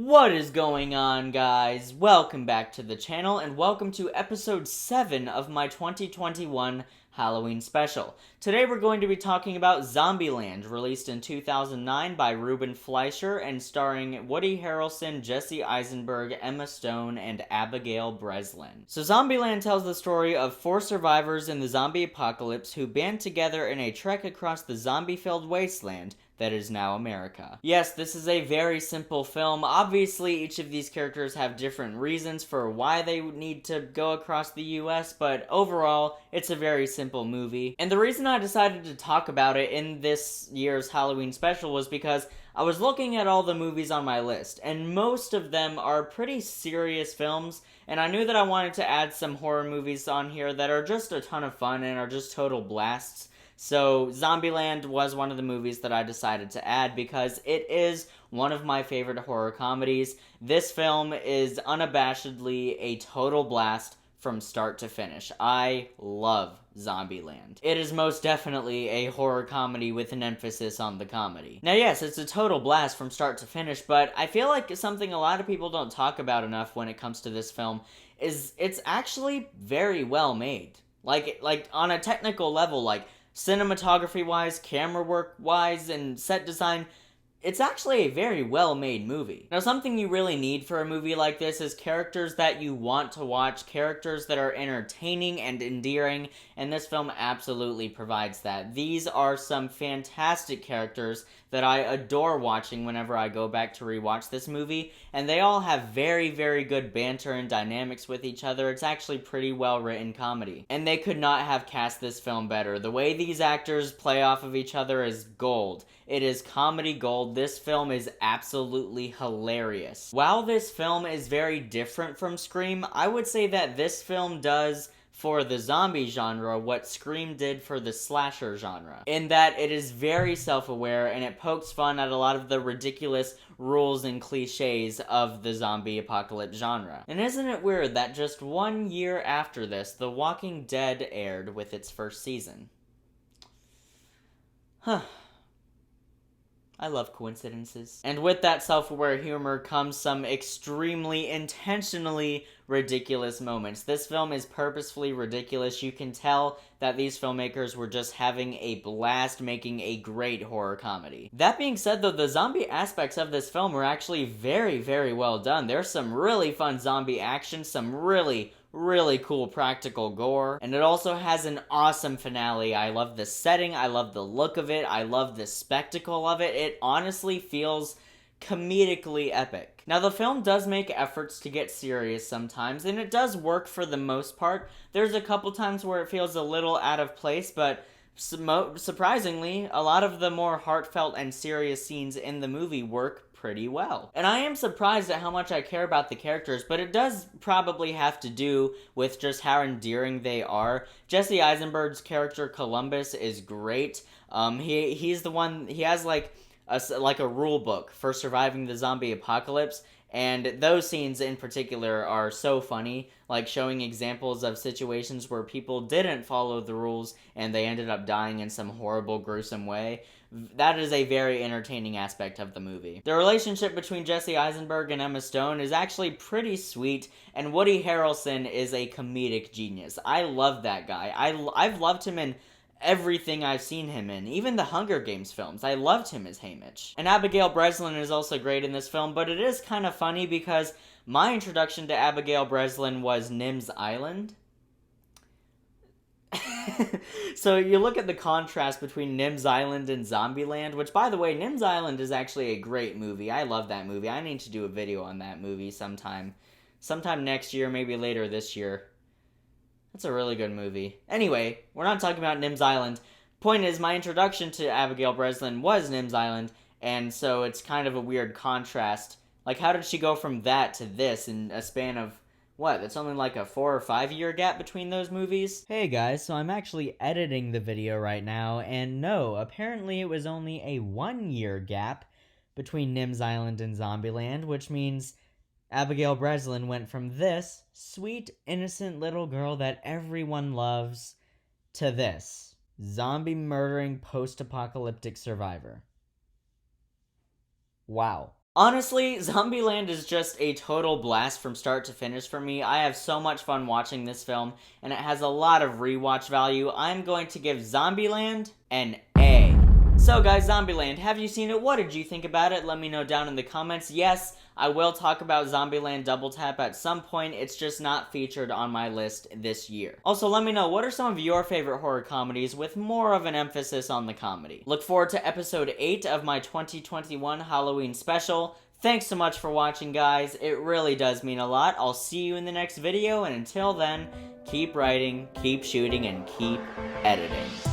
What is going on, guys? Welcome back to the channel and welcome to episode 7 of my 2021 Halloween special. Today we're going to be talking about Zombieland, released in 2009 by Ruben Fleischer and starring Woody Harrelson, Jesse Eisenberg, Emma Stone, and Abigail Breslin. So Zombieland tells the story of 4 survivors in the zombie apocalypse who band together in a trek across the zombie-filled wasteland that is now America. Yes, this is a very simple film. Obviously, each of these characters have different reasons for why they need to go across the US, but overall, it's a very simple movie. And the reason I decided to talk about it in this year's Halloween special was because I was looking at all the movies on my list, and most of them are pretty serious films, and I knew that I wanted to add some horror movies on here that are just a ton of fun and are just total blasts. So Zombieland was one of the movies that I decided to add because it is one of my favorite horror comedies. This film is unabashedly a total blast from start to finish. I love Zombieland. It is most definitely a horror comedy with an emphasis on the comedy. Now yes, it's a total blast from start to finish, but I feel like something a lot of people don't talk about enough when it comes to this film is it's actually very well made. Like on a technical level, cinematography-wise, camera work-wise, and set design, it's actually a very well-made movie. Now, something you really need for a movie like this is characters that you want to watch, characters that are entertaining and endearing, and this film absolutely provides that. These are some fantastic characters that I adore watching whenever I go back to rewatch this movie, and they all have very, very good banter and dynamics with each other. It's actually pretty well-written comedy. And they could not have cast this film better. The way these actors play off of each other is gold. It is comedy gold. This film is absolutely hilarious. While this film is very different from Scream, I would say that this film does for the zombie genre what Scream did for the slasher genre, in that it is very self-aware and it pokes fun at a lot of the ridiculous rules and cliches of the zombie apocalypse genre. And isn't it weird that just 1 year after this, The Walking Dead aired with its first season? Huh. I love coincidences. And with that self-aware humor comes some extremely intentionally ridiculous moments. This film is purposefully ridiculous. You can tell that these filmmakers were just having a blast making a great horror comedy. That being said though, the zombie aspects of this film were actually very, very well done. There's some really fun zombie action, some really cool practical gore, and it also has an awesome finale. I love the setting, I love the look of it, I love the spectacle of it. It honestly feels comedically epic. Now, the film does make efforts to get serious sometimes, and it does work for the most part. There's a couple times where it feels a little out of place, but surprisingly, a lot of the more heartfelt and serious scenes in the movie work pretty well. And I am surprised at how much I care about the characters, but it does probably have to do with just how endearing they are. Jesse Eisenberg's character Columbus is great. He's the one, he has like a rule book for surviving the zombie apocalypse, and those scenes in particular are so funny, like showing examples of situations where people didn't follow the rules and they ended up dying in some horrible, gruesome way. That is a very entertaining aspect of the movie. The relationship between Jesse Eisenberg and Emma Stone is actually pretty sweet, and Woody Harrelson is a comedic genius. I love that guy. I've loved him in everything I've seen him in, even the Hunger Games films. I loved him as Haymitch. And Abigail Breslin is also great in this film, but it is kind of funny because my introduction to Abigail Breslin was Nim's Island. So you look at the contrast between Nim's Island and Zombieland, which, by the way, Nim's Island is actually a great movie. I love that movie. I need to do a video on that movie sometime next year, maybe later this year. That's a really good movie. Anyway, we're not talking about Nim's Island. Point is, my introduction to Abigail Breslin was Nim's Island, and so it's kind of a weird contrast. Like, how did she go from that to this in a span of, what, that's only like a 4 or 5 year gap between those movies? Hey guys, so I'm actually editing the video right now, and no, apparently it was only a 1 year gap between Nim's Island and Zombieland, which means Abigail Breslin went from this sweet, innocent little girl that everyone loves to this zombie-murdering post-apocalyptic survivor. Wow. Honestly, Zombieland is just a total blast from start to finish for me. I have so much fun watching this film, and it has a lot of rewatch value. I'm going to give Zombieland an A. So guys, Zombieland, have you seen it? What did you think about it? Let me know down in the comments. Yes, I will talk about Zombieland Double Tap at some point. It's just not featured on my list this year. Also, let me know, what are some of your favorite horror comedies with more of an emphasis on the comedy? Look forward to episode 8 of my 2021 Halloween special. Thanks so much for watching, guys. It really does mean a lot. I'll see you in the next video, and until then, keep writing, keep shooting, and keep editing.